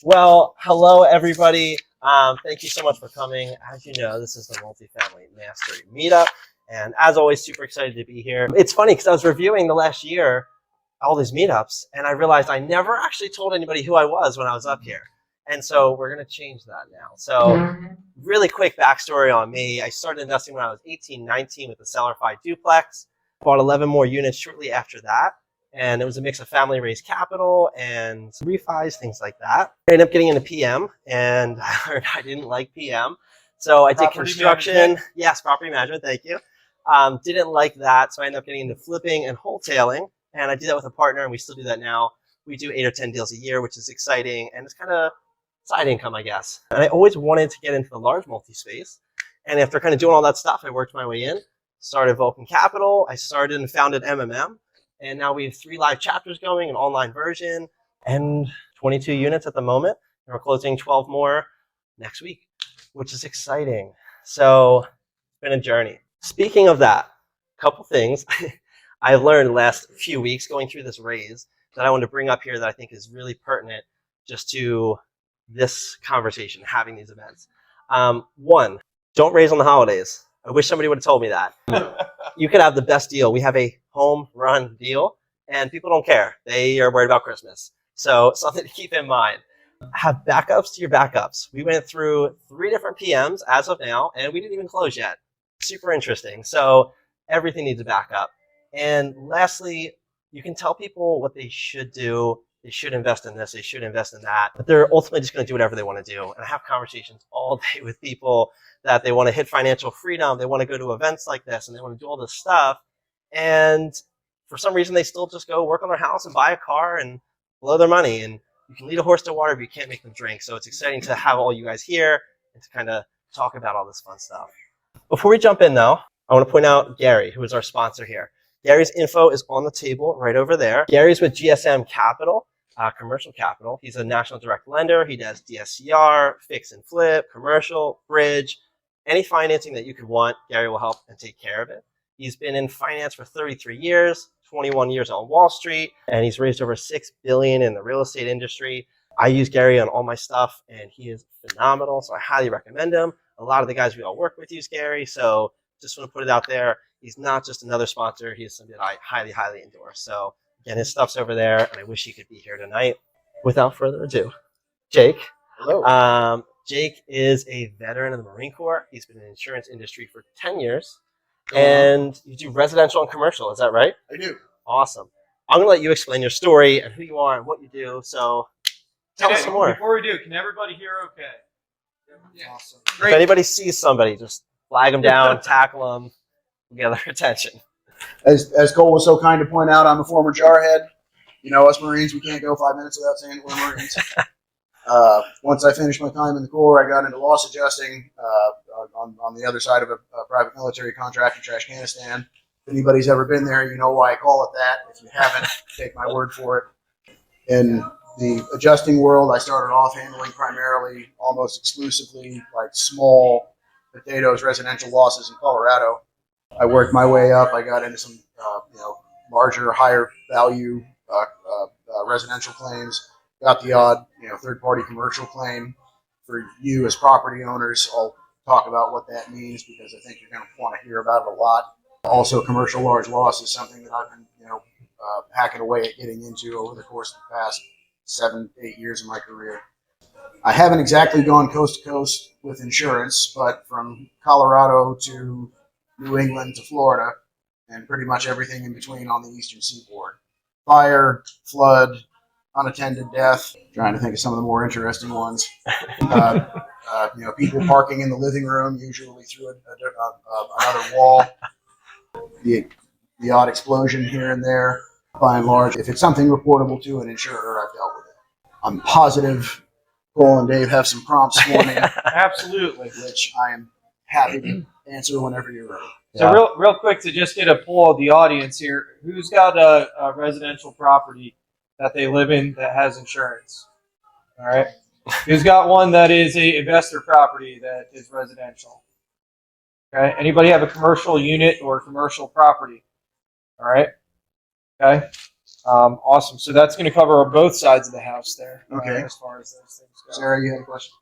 Well, hello everybody. Thank you so much for coming. As you know, this is the Multifamily Mastery Meetup, and as always, super excited to be here. It's funny because I was reviewing the last year, all these meetups, and I realized I never actually told anybody who I was when I was up here. And so we're going to change that now. So really quick backstory on me. I started investing when I was 18, 19 with the Seller-Fi duplex, bought 11 more units shortly after that. And it was a mix of family raised capital and refis, things like that. I ended up getting into PM, and I learned I didn't like PM. So I did construction. Management. Yes, property management, thank you. Didn't like that, so I ended up getting into flipping and wholesaling. And I did that with a partner, and we still do that now. We do 8 or 10 deals a year, which is exciting. And it's kind of side income, I guess. And I always wanted to get into the large multi-space. And after kind of doing all that stuff, I worked my way in, started Volcan Capital. I started and founded MMM. And now we have 3 live chapters going, an online version, and 22 units at the moment. And we're closing 12 more next week, which is exciting. So it's been a journey. Speaking of that, a couple things I've learned the last few weeks going through this raise that I want to bring up here that I think is really pertinent just to this conversation, having these events. One, don't raise on the holidays. I wish somebody would have told me that. You could have the best deal. We have a home run deal, and people don't care. They are worried about Christmas. So something to keep in mind. Have backups to your backups. We went through 3 different PMs as of now, and we didn't even close yet. Super interesting. So everything needs a backup. And lastly, you can tell people what they should do. They should invest in this. They should invest in that. But they're ultimately just going to do whatever they want to do. And I have conversations all day with people that they want to hit financial freedom. They want to go to events like this, and they want to do all this stuff. And for some reason, they still just go work on their house and buy a car and blow their money. And you can lead a horse to water, but you can't make them drink. So it's exciting to have all you guys here and to kind of talk about all this fun stuff. Before we jump in, though, I want to point out Gary, who is our sponsor here. Gary's info is on the table right over there. Gary's with GSM Capital. Commercial capital. He's a national direct lender. He does DSCR, fix and flip, commercial, bridge, any financing that you could want, Gary will help and take care of it. He's been in finance for 33 years, 21 years on Wall Street, and he's raised over $6 billion in the real estate industry. I use Gary on all my stuff, and he is phenomenal, so I highly recommend him. A lot of the guys we all work with use Gary, so just want to put it out there. He's not just another sponsor. He's somebody that I highly, highly endorse. So again, his stuff's over there, and I wish he could be here tonight. Without further ado, Jake. Hello. Jake is a veteran of the Marine Corps. He's been in the insurance industry for 10 years. And you do residential and commercial, is that right? I do. Awesome. I'm going to let you explain your story and who you are and what you do. So tell us some more. Before we do, can everybody hear okay? Yeah. Awesome. If anybody sees somebody, just flag them down, tackle them, get their attention. As Cole was so kind to point out, I'm a former jarhead. You know, us Marines, we can't go 5 minutes without saying we're Marines. Once I finished my time in the Corps, I got into loss adjusting on the other side of a private military contract in Trashkanistan. If anybody's ever been there, you know why I call it that. If you haven't, take my word for it. In the adjusting world, I started off handling primarily, almost exclusively, like small potatoes residential losses in Colorado. I worked my way up. I got into some, larger, higher value residential claims. Got the odd, third-party commercial claim. For you as property owners, I'll talk about what that means because I think you're going to want to hear about it a lot. Also, commercial large loss is something that I've been, hacking away at getting into over the course of the past 7-8 years of my career. I haven't exactly gone coast to coast with insurance, but from Colorado to New England to Florida, and pretty much everything in between on the eastern seaboard. Fire, flood, unattended death. Trying to think of some of the more interesting ones. People parking in the living room, usually through another wall. The odd explosion here and there. By and large, if it's something reportable to an insurer, I've dealt with it. I'm positive Cole and Dave have some prompts for me. Absolutely. Which I am happy to answer whenever you're ready. So real quick to just get a poll of the audience here, who's got a residential property that they live in that has insurance? All right. Who's got one that is a investor property that is residential? Okay. Anybody have a commercial unit or commercial property? All right. Okay. Awesome. So that's going to cover both sides of the house there. Okay. As far as those things go. Sarah, you had a question?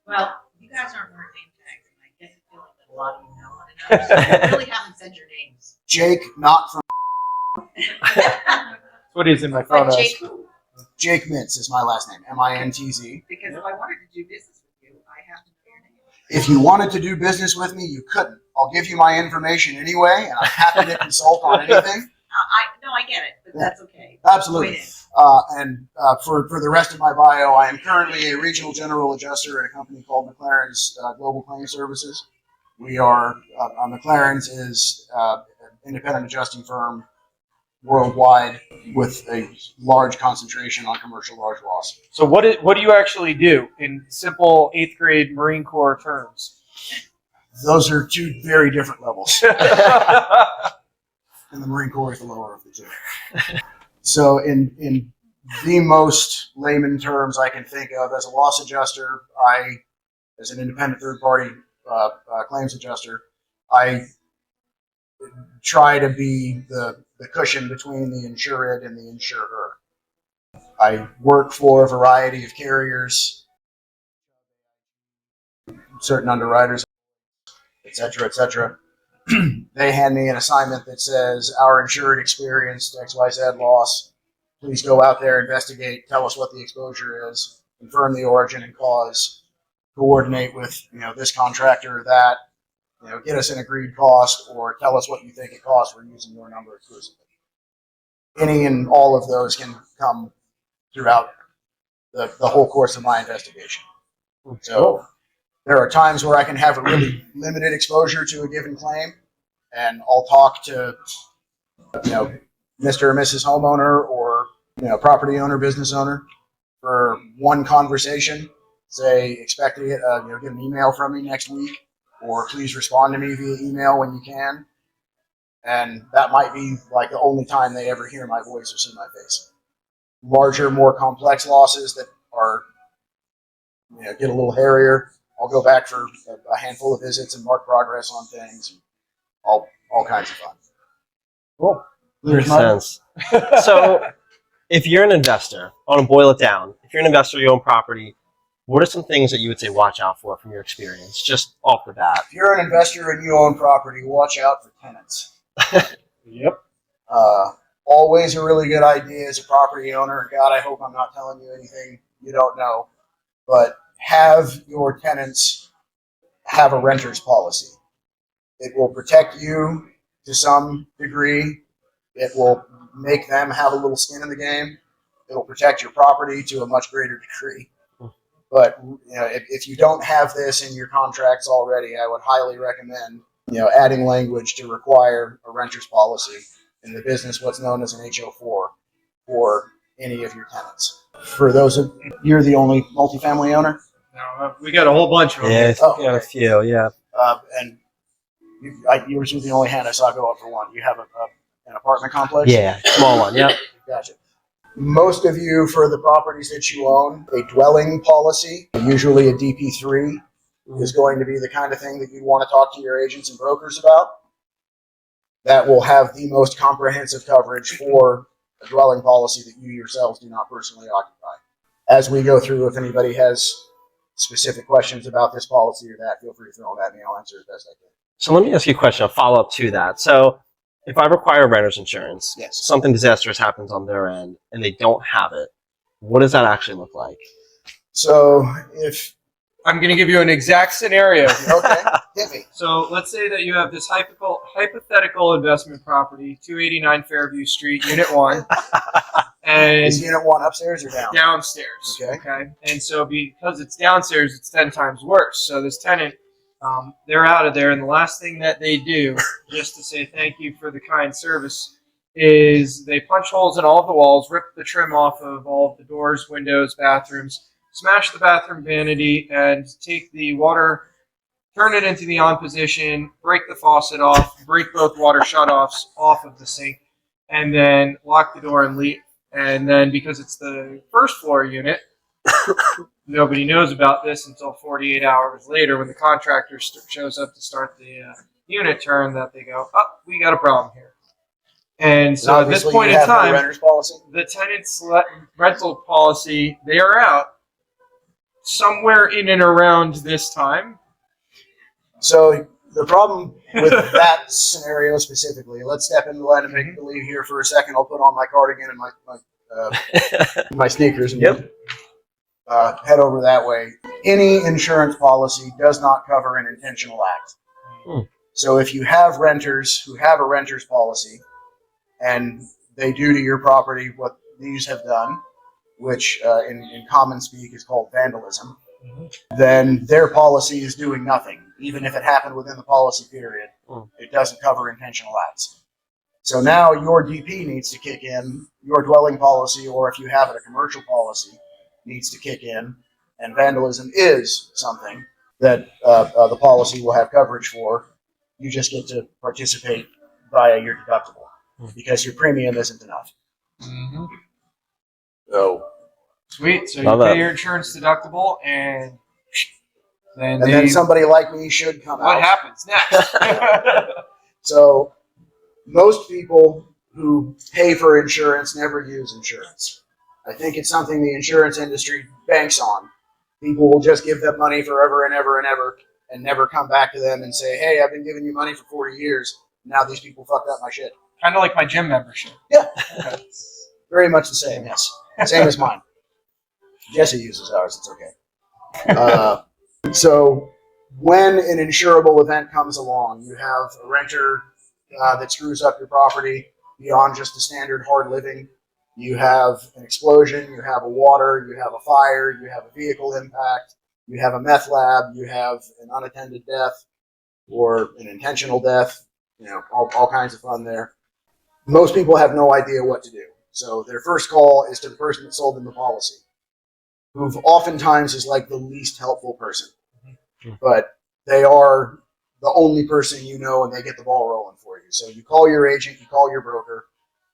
Well, you guys aren't wearing name tags, and I get the feeling that a lot of you know one another, so you really haven't said your names. Jake, not from What is in my phone? But Jake, Jake Mintz is my last name, Mintz. because if I wanted to do business with you, I have to know your name. If you wanted to do business with me, you couldn't. I'll give you my information anyway, and I'm happy to consult on anything. I get it, but that's okay. Absolutely. For the rest of my bio, I am currently a regional general adjuster at a company called McLaren's Global Claim Services. We are McLaren's is an independent adjusting firm worldwide with a large concentration on commercial large loss. So what do you actually do in simple 8th grade Marine Corps terms? Those are two very different levels, and the Marine Corps is the lower of the two. So in the most layman terms I can think of, as a loss adjuster, as an independent third-party claims adjuster, I try to be the cushion between the insured and the insurer. I work for a variety of carriers, certain underwriters, et cetera, et cetera. They hand me an assignment that says, our insured experienced XYZ loss. Please go out there, investigate, tell us what the exposure is, confirm the origin and cause, coordinate with this contractor or that, get us an agreed cost, or tell us what you think it costs. We're using your number exclusively. Any and all of those can come throughout the whole course of my investigation. So there are times where I can have a really limited exposure to a given claim, and I'll talk to Mr. or Mrs. homeowner or property owner, business owner for one conversation. Say, expect to get an email from me next week, or please respond to me via email when you can. And that might be like the only time they ever hear my voice or see my face. Larger, more complex losses that are get a little hairier, I'll go back for a handful of visits and mark progress on things. All kinds of fun. Cool. Makes sense. So, if you're an investor, I want to boil it down. If you're an investor, you own property, what are some things that you would say watch out for from your experience, just off the bat? If you're an investor and you own property, watch out for tenants. Yep. Always a really good idea as a property owner. God, I hope I'm not telling you anything you don't know, but have your tenants have a renter's policy. It will protect you to some degree. It will make them have a little skin in the game. It'll protect your property to a much greater degree. But if you don't have this in your contracts already, I would highly recommend adding language to require a renter's policy in the business, what's known as an HO4, for any of your tenants. For those of you're the only multifamily owner. No, we got a whole bunch of them. Yeah, Oh, we got a few. Yeah. And you were the only hand I saw go up for one. You have an apartment complex? Yeah, small one. Yeah. Gotcha. Most of you, for the properties that you own, a dwelling policy, usually a DP3, is going to be the kind of thing that you'd want to talk to your agents and brokers about. That will have the most comprehensive coverage for a dwelling policy that you yourselves do not personally occupy. As we go through, if anybody has specific questions about this policy or that, feel free to throw them at me. I'll answer as best I can. So let me ask you a question, a follow-up to that. So if I require renter's insurance, Yes. something disastrous happens on their end and they don't have it, what does that actually look like? So if I'm going to give you an exact scenario. okay, hit me. So let's say that you have this hypothetical investment property, 289 Fairview Street, Unit 1, and Is unit one upstairs or down? downstairs. Okay. And so because it's downstairs, it's 10 times worse. So this tenant, they're out of there, and the last thing that they do, just to say thank you for the kind service, is they punch holes in all of the walls, rip the trim off of all of the doors, windows, bathrooms, smash the bathroom vanity, and take the water, turn it into the on position, break the faucet off, break both water shutoffs off of the sink, and then lock the door and leave. And then because it's the first floor unit, nobody knows about this until 48 hours later when the contractor shows up to start the unit turn, that they go, oh, we got a problem here. And so at this Obviously, point you in have no time, renter's policy. the tenant's rental policy, they are out somewhere in and around this time. So the problem with that scenario specifically, let's step into the land and make believe here for a second. I'll put on my cardigan and my sneakers and head over that way. Any insurance policy does not cover an intentional act. So if you have renters who have a renter's policy and they do to your property what these have done, which in common speak is called vandalism, then their policy is doing nothing. Even if it happened within the policy period, it doesn't cover intentional acts. So now your DP needs to kick in, your dwelling policy, or if you have it, a commercial policy, needs to kick in, and vandalism is something that the policy will have coverage for. You just get to participate via your deductible because your premium isn't enough. So Sweet. So Love you pay that. your insurance deductible, and then then somebody like me should come what out. happens next? So most people who pay for insurance never use insurance. I think it's something the insurance industry banks on. People will just give them money forever and ever and ever and never come back to them and say, hey, I've been giving you money for 40 years. Now these people fucked up my shit. Kind of like my gym membership. Yeah. Okay. Very much the same, yes. Same as mine. Jesse uses ours. It's okay. So when an insurable event comes along, you have a renter that screws up your property beyond just the standard hard living. You have an explosion, you have a water, you have a fire, you have a vehicle impact, you have a meth lab, you have an unattended death or an intentional death, all kinds of fun there. Most people have no idea what to do. So their first call is to the person that sold them the policy, who oftentimes is like the least helpful person. But they are the only person you know, and they get the ball rolling for you. So you call your agent, you call your broker,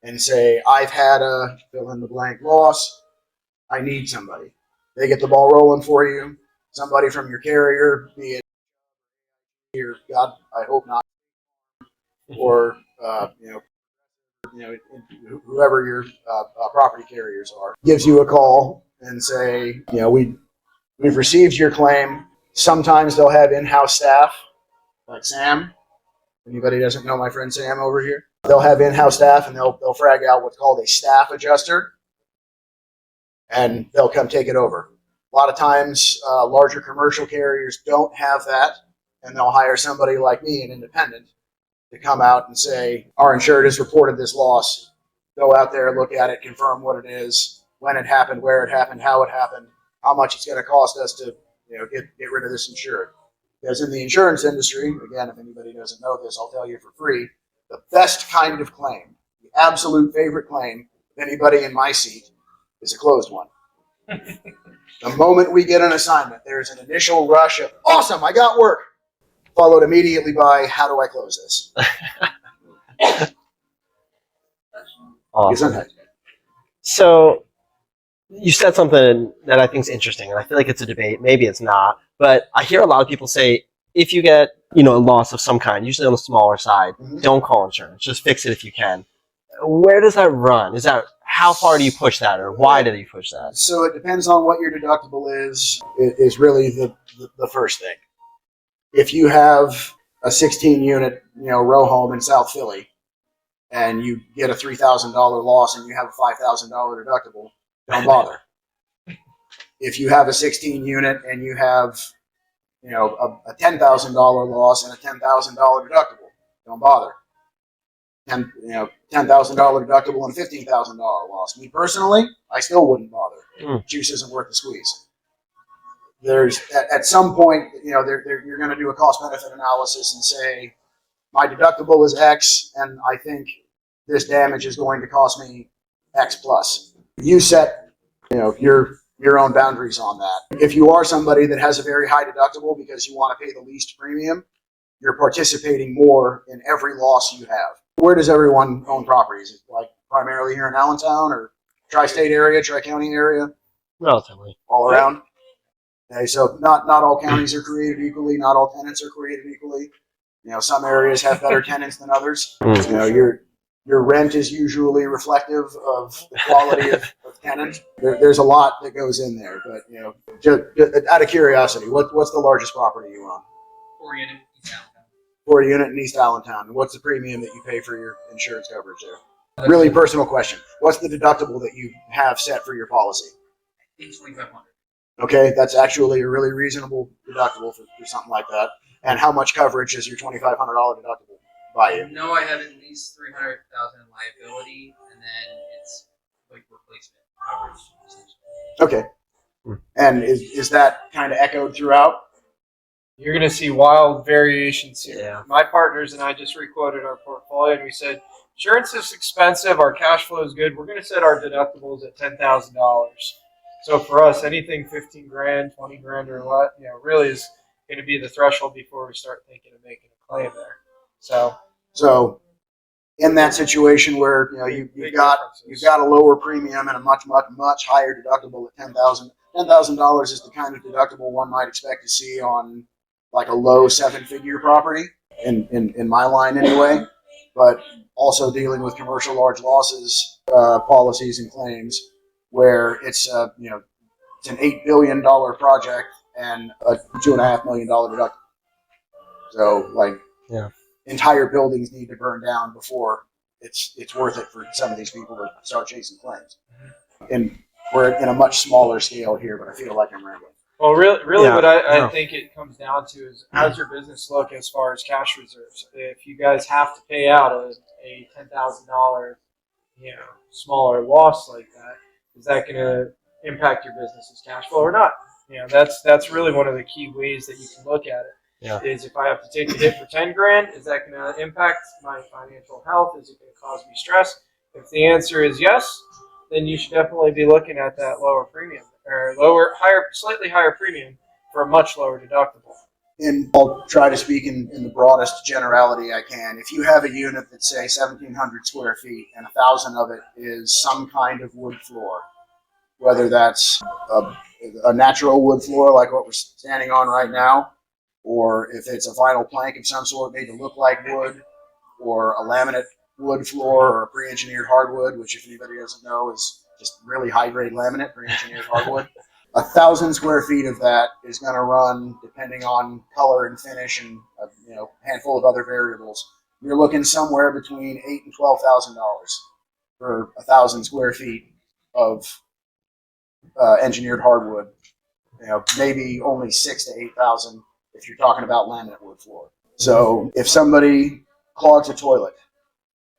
and say, I've had a fill-in-the-blank loss. I need somebody. They get the ball rolling for you. Somebody from your carrier, be it your, God, I hope not, or whoever your property carriers are, gives you a call and say, we've received your claim. Sometimes they'll have in-house staff, like Sam. Anybody doesn't know my friend Sam over here? They'll have in-house staff, and they'll frag out what's called a staff adjuster, and they'll come take it over. A lot of times, larger commercial carriers don't have that, and they'll hire somebody like me, an independent, to come out and say, our insured has reported this loss. Go out there, look at it, confirm what it is, when it happened, where it happened, how it happened, how much it's going to cost us to get rid of this insured. Because in the insurance industry, again, if anybody doesn't know this, I'll tell you for free, the best kind of claim, the absolute favorite claim of anybody in my seat is a closed one. The moment we get an assignment, there's an initial rush of, awesome, I got work, followed immediately by, how do I close this? Awesome. So you said something that I think is interesting, and I feel like it's a debate. Maybe it's not, but I hear a lot of people say, if you get a loss of some kind, usually on the smaller side, don't call insurance. Just fix it if you can. Where does that run? How far do you push that, or why do you push that? So it depends on what your deductible is really the first thing. If you have a 16-unit row home in South Philly, and you get a $3,000 loss and you have a $5,000 deductible, don't bother. If you have a 16-unit and you have a $10,000 loss and a $10,000 deductible, don't bother. $10,000 deductible and a $15,000 loss. Me personally, I still wouldn't bother. Juice isn't worth the squeeze. There's at some point, you're going to do a cost-benefit analysis and say, my deductible is X, and I think this damage is going to cost me X plus. You set, your own boundaries on that. If you are somebody that has a very high deductible because you want to pay the least premium, you're participating more in every loss you have. Where does everyone own properties? Like primarily here in Allentown or tri-state area, tri-county area? Relatively. All around? Okay, so not all counties are created equally. Not all tenants are created equally. Some areas have better tenants than others. Your rent is usually reflective of the quality of tenant. There's a lot that goes in there, but just out of curiosity, what's the largest property you own? 4-unit East Allentown. 4-unit in East Allentown. And what's the premium that you pay for your insurance coverage there? Really personal question. What's the deductible that you have set for your policy? I think 2,500. Okay, that's actually a really reasonable deductible for something like that. And how much coverage is your $2,500 deductible buy you? No, I have at least 300,000 in liability, and then it's like replacement coverage. Okay. And is that kind of echoed throughout? You're going to see wild variations here. Yeah. My partners and I just requoted our portfolio, and we said, insurance is expensive, our cash flow is good. We're going to set our deductibles at $10,000. So for us, anything 15 grand, 20 grand or what, really is going to be the threshold before we start thinking of making a claim there. So in that situation where you've got a lower premium and a much higher deductible at $10,000 is the kind of deductible one might expect to see on like a low 7-figure property in my line anyway. But also dealing with commercial large losses policies and claims where it's it's an $8 billion project and a $2.5 million deductible. So entire buildings need to burn down before it's worth it for some of these people to start chasing claims. And we're in a much smaller scale here, but I feel like I'm rambling. Well, really, what I think it comes down to is how's your business look as far as cash reserves? If you guys have to pay out a $10,000, smaller loss like that, is that going to impact your business's cash flow or not? That's really one of the key ways that you can look at it. Yeah. Is if I have to take a hit for 10 grand, is that going to impact my financial health? Is it going to cause me stress? If the answer is yes, then you should definitely be looking at that lower premium or slightly higher premium for a much lower deductible. And I'll try to speak in the broadest generality I can. If you have a unit that's say 1,700 square feet and 1,000 of it is some kind of wood floor, whether that's a natural wood floor like what we're standing on right now, or if it's a vinyl plank of some sort made to look like wood, or a laminate wood floor, or a pre-engineered hardwood, which if anybody doesn't know is just really high-grade laminate, pre-engineered hardwood. 1,000 square feet of that is going to run, depending on color and finish and a handful of other variables, you're looking somewhere between $8,000 and $12,000 for 1,000 square feet of engineered hardwood. Maybe only 6,000 to 8,000 if you're talking about laminate wood floor. So if somebody clogs a toilet,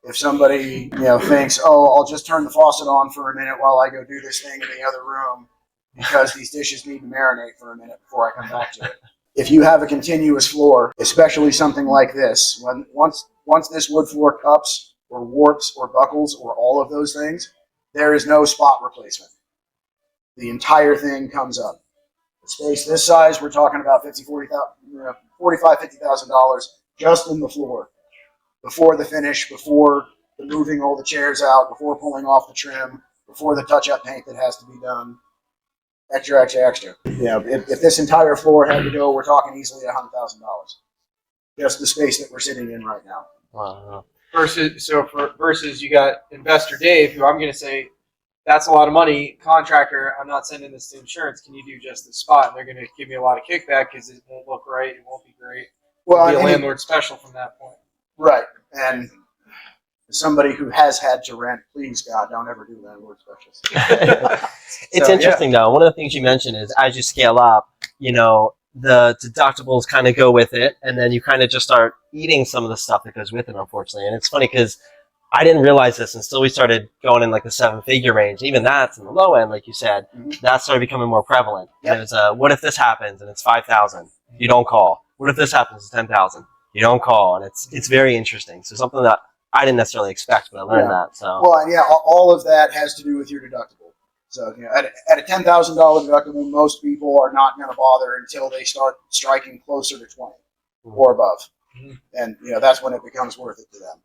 if somebody thinks, oh, I'll just turn the faucet on for a minute while I go do this thing in the other room because these dishes need to marinate for a minute before I come back to it. If you have a continuous floor, especially something like this, once this wood floor cups or warps or buckles or all of those things, there is no spot replacement. The entire thing comes up. The space this size, we're talking about $45,000, $50,000 just in the floor. Before the finish, before the moving all the chairs out, before pulling off the trim, before the touch-up paint that has to be done. Extra. If this entire floor had to go, we're talking easily $100,000. Just the space that we're sitting in right now. Wow. Versus you got investor Dave, who I'm going to say, that's a lot of money. Contractor, I'm not sending this to insurance. Can you do just the spot? And they're going to give me a lot of kickback because it won't look right. It won't be great. Well, It'll be a landlord special from that point. Right. And somebody who has had to rent, please, God, don't ever do landlord specials. It's interesting, though. One of the things you mentioned is as you scale up, the deductibles kind of go with it, and then you kind of just start eating some of the stuff that goes with it, unfortunately. And it's funny because I didn't realize this until we started going in like the 7-figure range. Even that's in the low end, like you said. That started becoming more prevalent. Yep. And it was, what if this happens and it's 5,000? You don't call. What if this happens? It's 10,000. You don't call. And it's very interesting. So something that I didn't necessarily expect, but I learned that. So well, and all of that has to do with your deductible. So at a $10,000 deductible, most people are not going to bother until they start striking closer to 20 or above, and that's when it becomes worth it to them.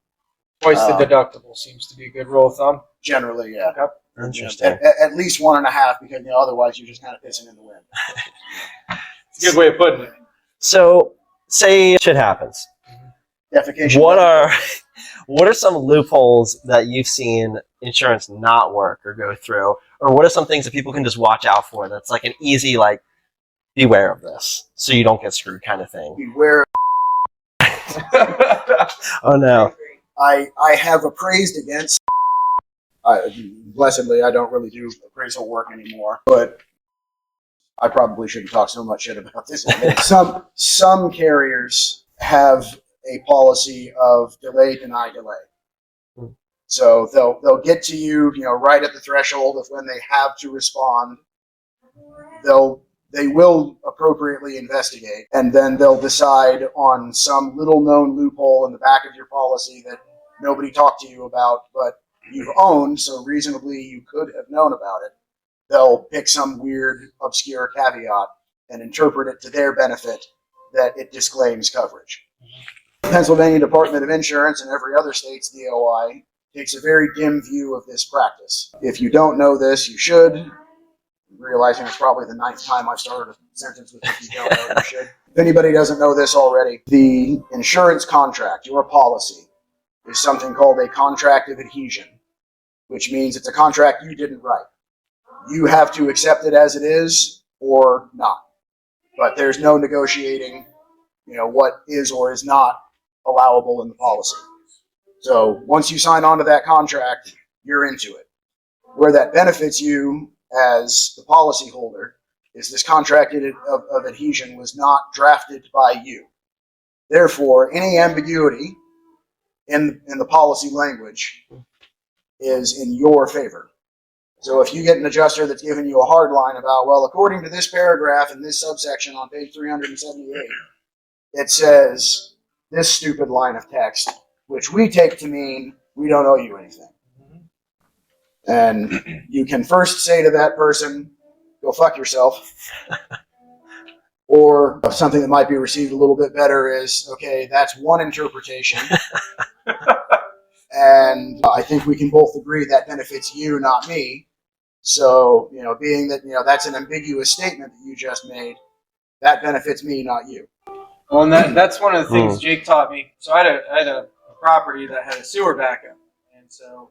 Twice the deductible seems to be a good rule of thumb. Generally, yeah. Okay. interesting. At least 1.5, because otherwise you're just kind of pissing in the wind. It's a good way of putting it. So say shit happens. defecation. What are some loopholes that you've seen insurance not work or go through, or what are some things that people can just watch out for? That's like an easy like beware of this so you don't get screwed kind of thing. Beware. Oh no. I have appraised against. Blessedly, I don't really do appraisal work anymore, but I probably shouldn't talk so much shit about this. Some carriers have a policy of delay, deny, delay. So they'll get to you, right at the threshold of when they have to respond. They will appropriately investigate, and then they'll decide on some little known loophole in the back of your policy that nobody talked to you about, but you've owned, so reasonably you could have known about it. They'll pick some weird, obscure caveat and interpret it to their benefit that it disclaims coverage. Pennsylvania Department of Insurance and every other state's DOI takes a very dim view of this practice. If you don't know this, you should. Realizing it's probably the 9th time I've started a sentence with if you don't know, you should. If anybody doesn't know this already, the insurance contract, your policy, is something called a contract of adhesion, which means it's a contract you didn't write. You have to accept it as it is or not. But there's no negotiating, what is or is not allowable in the policy. So once you sign on to that contract, you're into it. Where that benefits you as the policyholder is this contract of adhesion was not drafted by you. Therefore, any ambiguity in the policy language is in your favor. So if you get an adjuster that's giving you a hard line about, well, according to this paragraph in this subsection on page 378, it says this stupid line of text, which we take to mean we don't owe you anything. And you can first say to that person, go fuck yourself. Or something that might be received a little bit better is, okay, that's one interpretation. And I think we can both agree that benefits you, not me. So, being that, that's an ambiguous statement that you just made, that benefits me, not you. Well, and that's one of the things Jake taught me. So I had a property that had a sewer backup. And so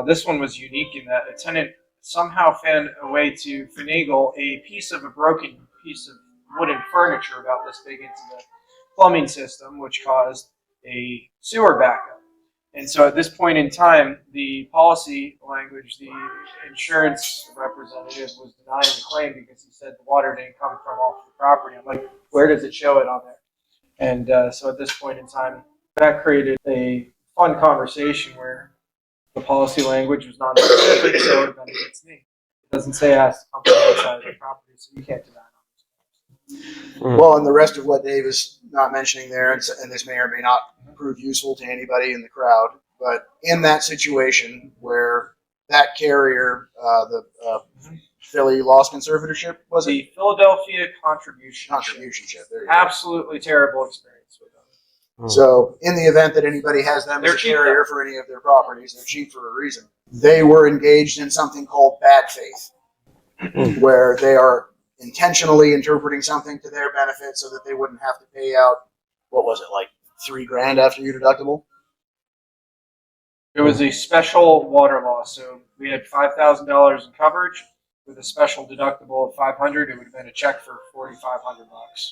this one was unique in that a tenant somehow found a way to finagle a broken piece of wooden furniture about this big into the plumbing system, which caused a sewer backup. And so at this point in time, the policy language, the insurance representative was denying the claim because he said the water didn't come from off the property. I'm like, where does it show it on there? And so at this point in time, that created a fun conversation where the policy language was not specific, so it benefits me. It doesn't say it has to come from outside of the property, so you can't deny it. Well, and the rest of what Dave is not mentioning there, and this may or may not prove useful to anybody in the crowd, but in that situation where that carrier, the Philly lost conservatorship, was it? The Philadelphia contribution Contributionship. There you go. Absolutely terrible experience with them. So in the event that anybody has them as a carrier for any of their properties, they're cheap for a reason. They were engaged in something called bad faith, where they are intentionally interpreting something to their benefit so that they wouldn't have to pay out, what was it, like $3,000 after your deductible? It was a special water loss, so we had $5,000 in coverage with a special deductible of $500. It would have been a check for $4,500.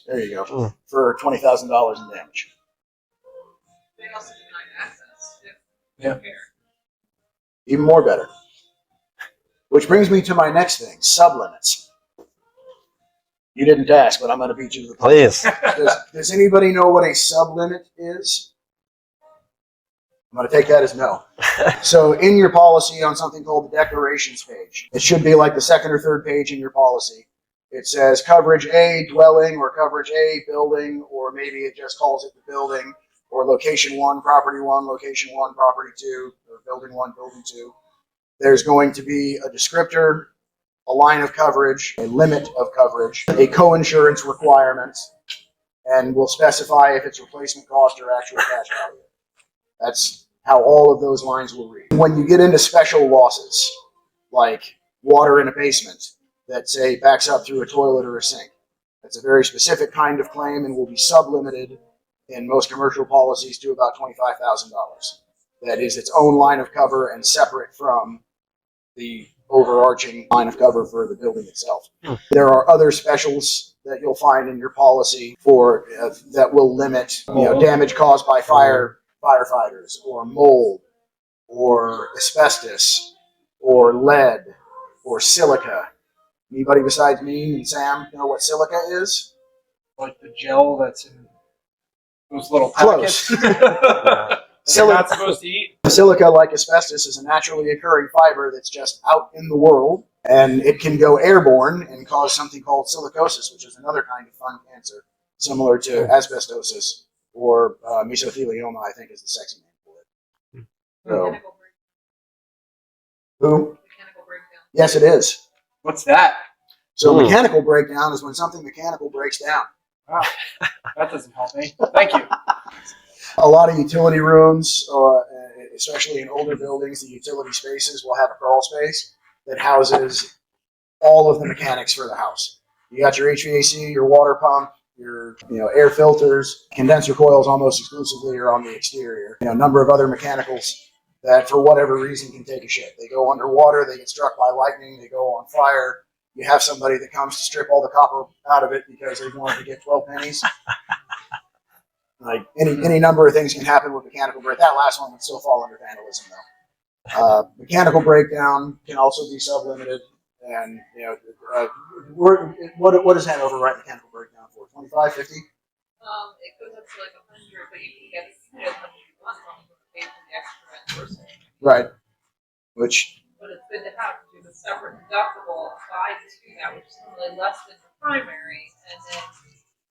There you go, for $20,000 in damage. They also deny access if Yeah. you care. Even more better. Which brings me to my next thing, sublimits. You didn't ask, but I'm going to beat you to the punch. Please. Does anybody know what a sublimit is? I'm going to take that as no. So in your policy on something called the declarations page, it should be like the second or third page in your policy. It says coverage A, dwelling, or coverage A, building, or maybe it just calls it the building, or location 1, property 1, location 1, property 2, or building 1, building 2. There's going to be a descriptor, a line of coverage, a limit of coverage, a co-insurance requirement, and we'll specify if it's replacement cost or actual cash value. That's how all of those lines will read. When you get into special losses, like water in a basement that, say, backs up through a toilet or a sink, that's a very specific kind of claim and will be sublimited in most commercial policies to about $25,000. That is its own line of cover and separate from the overarching line of cover for the building itself. There are other specials that you'll find in your policy for that will limit damage caused by firefighters or mold or asbestos or lead or silica. Anybody besides me and Sam know what silica is? Like the gel that's in those little Close. packets. That you're not supposed to eat. Silica, like asbestos, is a naturally occurring fiber that's just out in the world, and it can go airborne and cause something called silicosis, which is another kind of fun cancer, similar to asbestosis or mesothelioma, I think is the sexy name for it. So, Mechanical who? mechanical breakdown. Yes, it is. What's that? So mechanical breakdown is when something mechanical breaks down. Wow, that doesn't help me. Thank you. A lot of utility rooms, especially in older buildings, the utility spaces will have a crawl space that houses all of the mechanics for the house. You got your HVAC, your water pump, your air filters, condenser coils almost exclusively are on the exterior. A number of other mechanicals that for whatever reason can take a shit. They go underwater, they get struck by lightning, they go on fire. You have somebody that comes to strip all the copper out of it because they wanted to get 12 pennies. Like any number of things can happen with mechanical break. That last one would still fall under vandalism, though. Mechanical breakdown can also be sublimited, and what does Hanover write mechanical breakdown for? 25, 50? It goes up to like 100, but you can get as much as you want on the pay for the extra person. Right. Which. But it's good to have a separate deductible applied to that, which is normally less than the primary, and then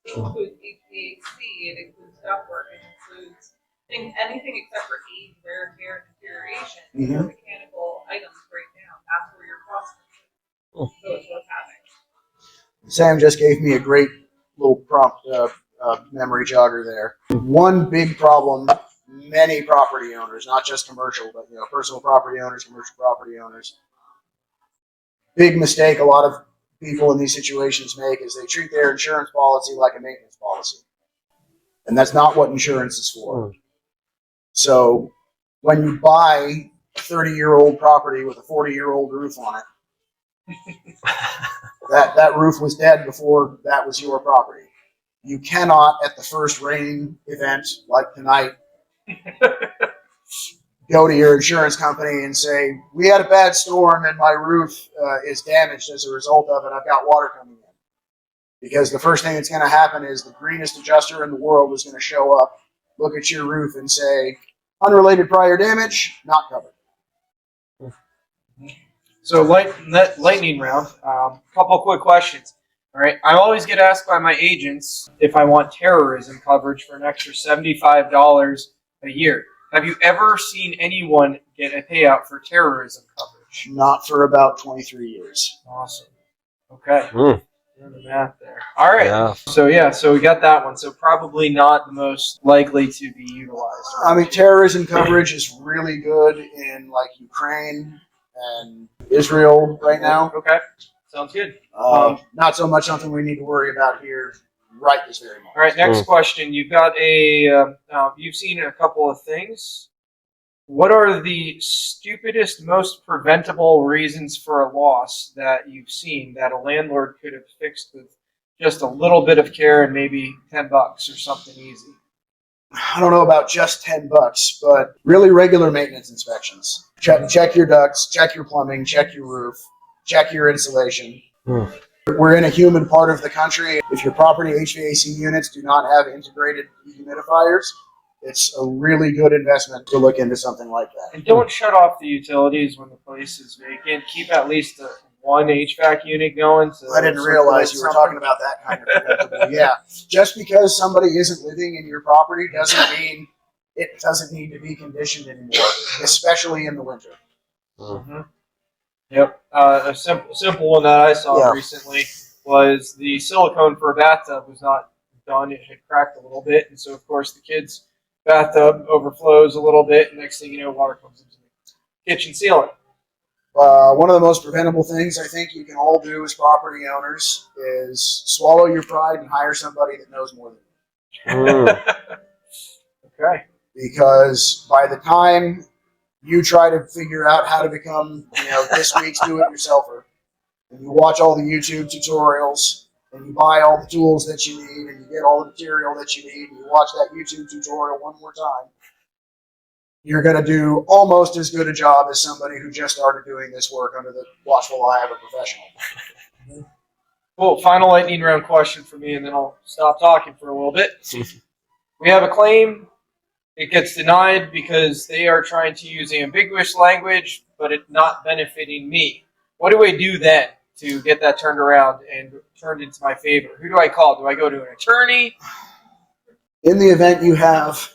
it includes HVAC, it includes ductwork, it includes anything except for age, wear, tear, and deterioration. Your mechanical items break down. That's where your cost comes in. So it's worth having. Sam just gave me a great little prompt memory jogger there. One big problem many property owners, not just commercial, but personal property owners, commercial property owners, big mistake a lot of people in these situations make is they treat their insurance policy like a maintenance policy. And that's not what insurance is for. So when you buy a 30-year-old property with a 40-year-old roof on it, that roof was dead before that was your property. You cannot, at the first rain event like tonight, go to your insurance company and say, we had a bad storm and my roof is damaged as a result of it. I've got water coming in. Because the first thing that's going to happen is the greenest adjuster in the world is going to show up, look at your roof and say, unrelated prior damage, not covered. So lightning round, couple quick questions. All right, I always get asked by my agents if I want terrorism coverage for an extra $75 a year. Have you ever seen anyone get a payout for terrorism coverage? Not for about 23 years. Awesome. Okay. Doing the math there. All right. Yeah. So we got that one. So probably not the most likely to be utilized. I mean, terrorism coverage is really good in like Ukraine and Israel right now. Okay. Sounds good. Not so much something we need to worry about here right this very moment. All right, next question. You've got you've seen a couple of things. What are the stupidest, most preventable reasons for a loss that you've seen that a landlord could have fixed with just a little bit of care and maybe $10 or something easy? I don't know about just $10, but really regular maintenance inspections. Check your ducts, check your plumbing, check your roof, check your insulation. We're in a humid part of the country. If your property HVAC units do not have integrated dehumidifiers, it's a really good investment to look into something like that. And don't shut off the utilities when the place is vacant. Keep at least one HVAC unit going. So I didn't realize you were talking about that kind of preventable. Yeah, just because somebody isn't living in your property doesn't mean it doesn't need to be conditioned anymore, especially in the winter. Mm-hmm. Yep. A simple one that I saw recently was the silicone for a bathtub was not done. It had cracked a little bit. And so, of course, the kid's bathtub overflows a little bit. And next thing you know, water comes into the kitchen ceiling. One of the most preventable things I think you can all do as property owners is swallow your pride and hire somebody that knows more than you. Okay. Because by the time you try to figure out how to become, this week's do-it-yourselfer, and you watch all the YouTube tutorials, and you buy all the tools that you need, and you get all the material that you need, and you watch that YouTube tutorial one more time, you're going to do almost as good a job as somebody who just started doing this work under the watchful eye of a professional. Cool. Final lightning round question for me, and then I'll stop talking for a little bit. We have a claim. It gets denied because they are trying to use ambiguous language, but it's not benefiting me. What do I do then to get that turned around and turned into my favor? Who do I call? Do I go to an attorney? In the event you have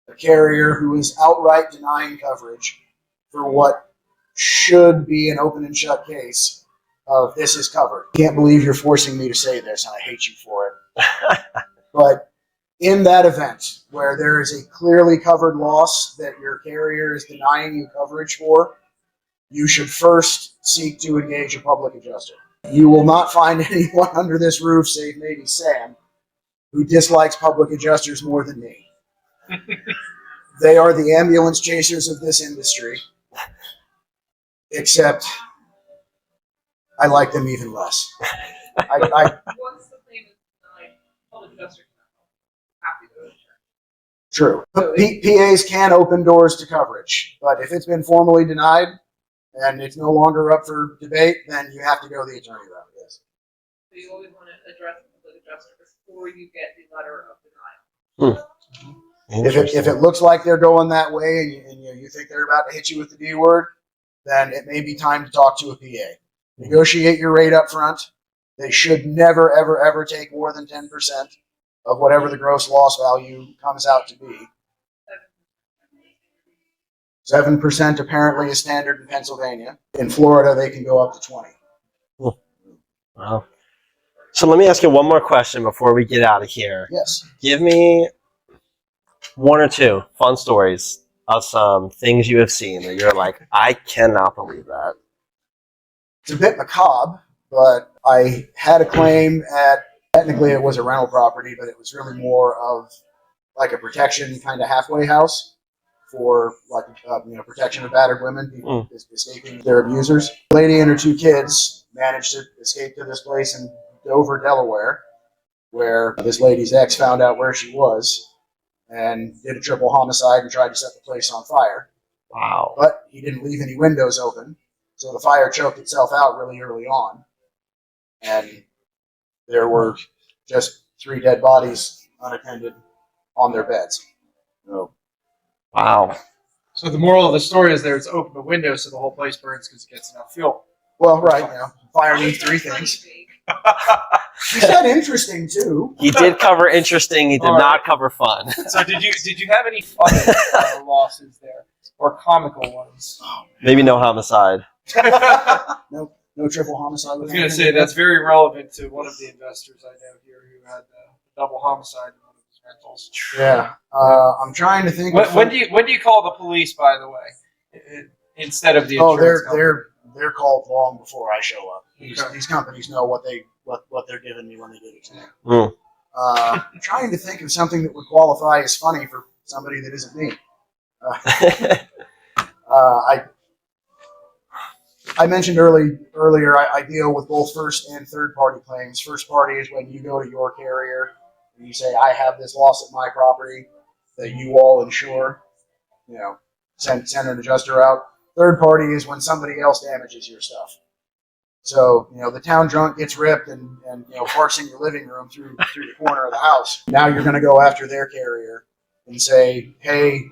a carrier who is outright denying coverage for what should be an open and shut case of this is covered. Can't believe you're forcing me to say this, and I hate you for it. But in that event where there is a clearly covered loss that your carrier is denying you coverage for, you should first seek to engage a public adjuster. You will not find anyone under this roof, save maybe Sam, who dislikes public adjusters more than me. They are the ambulance chasers of this industry, except I like them even less. Once the claim is denied, public adjuster can happy to go to church. True. PAs can open doors to coverage, but if it's been formally denied and it's no longer up for debate, then you have to go the attorney route. Yes. So you always want to address the public adjuster before you get the letter of denial. If it looks like they're going that way and you think they're about to hit you with the D word, then it may be time to talk to a PA. Negotiate your rate up front. They should never, ever, ever take more than 10% of whatever the gross loss value comes out to be. 7% apparently is standard in Pennsylvania. In Florida, they can go up to 20. Cool. Wow. So let me ask you one more question before we get out of here. Yes. Give me one or two fun stories of some things you have seen that you're like, I cannot believe that. It's a bit macabre, but I had a claim at, technically it was a rental property, but it was really more of like a protection kind of halfway house for like, protection of battered women, people escaping their abusers. A lady and her two kids managed to escape to this place in Dover, Delaware, where this lady's ex found out where she was and did a triple homicide and tried to set the place on fire. Wow. But he didn't leave any windows open, so the fire choked itself out really early on. And there were just 3 dead bodies unattended on their beds. So, wow. So the moral of the story is there's open the window so the whole place burns because it gets enough fuel. well, right, fire needs 3 things. She said interesting too. He did cover interesting. He did not cover fun. So did you have any funny losses there or comical ones? Maybe no homicide. No triple homicide. I was going to say that's very relevant to one of the investors I know here who had double homicide in one of his rentals. Yeah, I'm trying to think. When do you call the police? By the way, instead of the insurance company? They're called long before I show up. Okay. These companies know what they're giving me when they give it to me. Mm. I'm trying to think of something that would qualify as funny for somebody that isn't me. I mentioned earlier I deal with both first and third party claims. First party is when you go to your carrier and you say, I have this loss at my property that you all insure. Send an adjuster out. Third party is when somebody else damages your stuff. So, the town drunk gets ripped and parks in your living room through the corner of the house. Now you're going to go after their carrier and say, hey,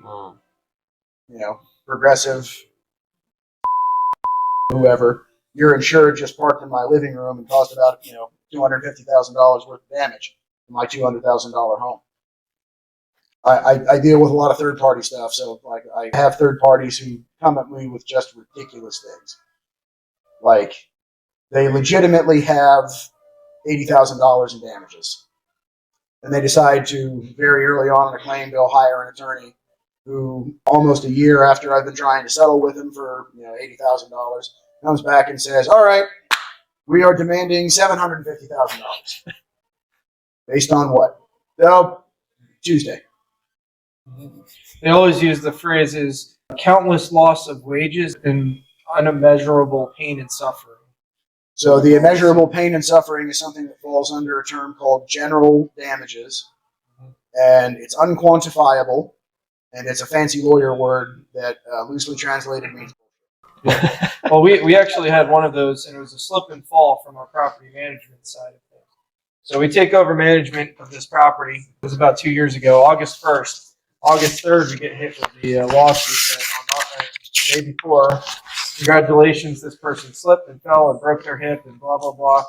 Progressive, whoever, your insured just parked in my living room and caused about, $250,000 worth of damage in my $200,000 home. I deal with a lot of third-party stuff, so like I have third parties who come at me with just ridiculous things. Like, they legitimately have $80,000 in damages. And they decide to, very early on in a claim, go hire an attorney who, almost a year after I've been trying to settle with him for $80,000, comes back and says, all right, we are demanding $750,000. Based on what? Tuesday. They always use the phrases countless loss of wages and unimmeasurable pain and suffering. So the immeasurable pain and suffering is something that falls under a term called general damages, and it's unquantifiable, and it's a fancy lawyer word that loosely translated means. Well, we actually had one of those, and it was a slip and fall from our property management side of things. So we take over management of this property. It was about 2 years ago, August 1st. August 3rd, we get hit with the lawsuit that the day before. Congratulations, this person slipped and fell and broke their hip and blah, blah, blah.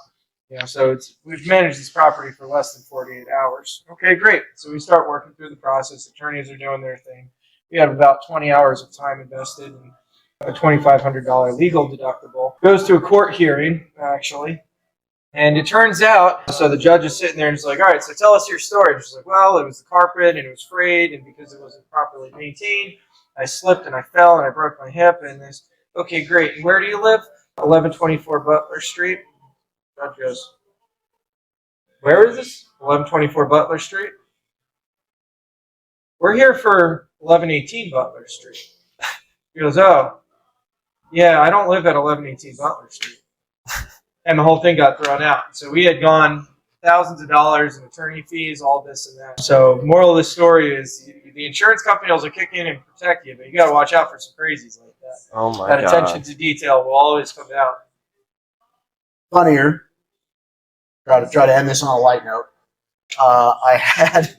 So we've managed this property for less than 48 hours. Okay, great. So we start working through the process. Attorneys are doing their thing. We have about 20 hours of time invested in a $2,500 legal deductible. Goes to a court hearing, actually. And it turns out, so the judge is sitting there and he's like, all right, so tell us your story. And she's like, well, it was the carpet and it was frayed, and because it wasn't properly maintained, I slipped and I fell and I broke my hip. And this, okay, great. And where do you live? 1124 Butler Street. Judge goes, where is this? 1124 Butler Street. We're here for 1118 Butler Street. He goes, oh, yeah, I don't live at 1118 Butler Street. And the whole thing got thrown out. So we had gone thousands of dollars in attorney fees, all this and that. So moral of the story is the insurance companies will kick in and protect you, but you got to watch out for some crazies like that. Oh my That God. attention to detail will always come out. Funnier. Try to end this on a light note. I had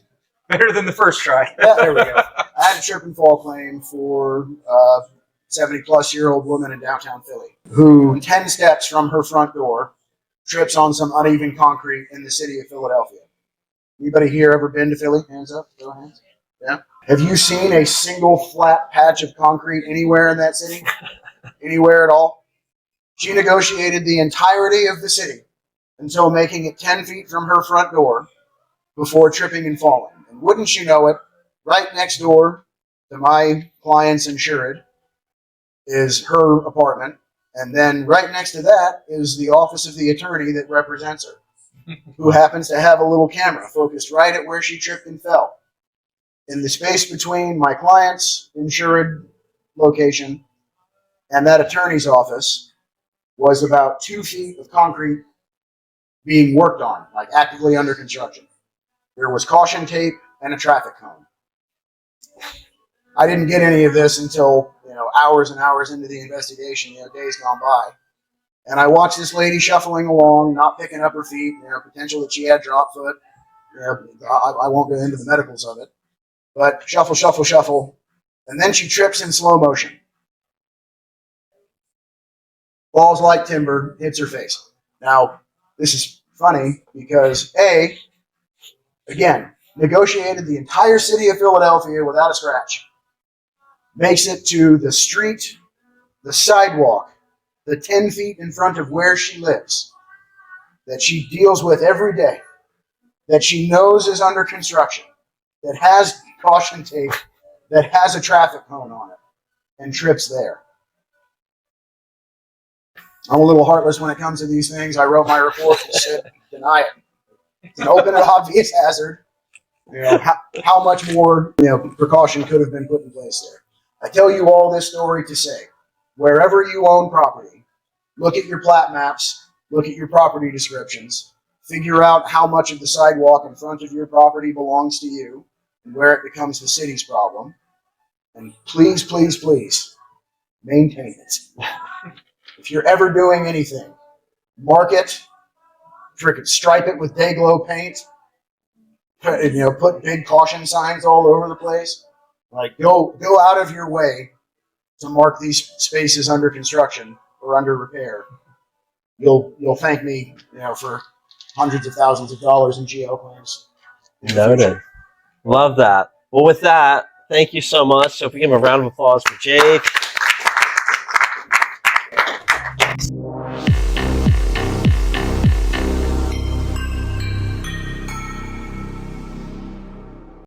Better than the first try. yeah, there we go. I had a trip and fall claim for a 70-plus-year-old woman in downtown Philly who 10 steps from her front door trips on some uneven concrete in the city of Philadelphia. Anybody here ever been to Philly? Hands up. Show of hands. Yeah. Have you seen a single flat patch of concrete anywhere in that city? Anywhere at all? She negotiated the entirety of the city until making it 10 feet from her front door before tripping and falling. And wouldn't you know it, right next door to my client's insured is her apartment, and then right next to that is the office of the attorney that represents her, who happens to have a little camera focused right at where she tripped and fell. In the space between my client's insured location and that attorney's office was about 2 feet of concrete being worked on, like actively under construction. There was caution tape and a traffic cone. I didn't get any of this until hours and hours into the investigation, days gone by. And I watched this lady shuffling along, not picking up her feet, potential that she had drop foot. I won't go into the medicals of it. But shuffle, shuffle, shuffle. And then she trips in slow motion. Falls like timber, hits her face. Now, this is funny because again, negotiated the entire city of Philadelphia without a scratch. Makes it to the street, the sidewalk, the 10 feet in front of where she lives, that she deals with every day, that she knows is under construction, that has caution tape, that has a traffic cone on it, and trips there. I'm a little heartless when it comes to these things. I wrote my report and said, deny it. It's an open and obvious hazard. How much more precaution could have been put in place there? I tell you all this story to say, wherever you own property, look at your plat maps, look at your property descriptions, figure out how much of the sidewalk in front of your property belongs to you and where it becomes the city's problem. And please, please, please, maintain it. If you're ever doing anything, mark it, frickin' stripe it with Day-Glo paint, put big caution signs all over the place. Like, go out of your way to mark these spaces under construction or under repair. You'll thank me, for hundreds of thousands of dollars in GL claims. Noted. Love that. Well, with that, thank you so much. So if we give a round of applause for Jake.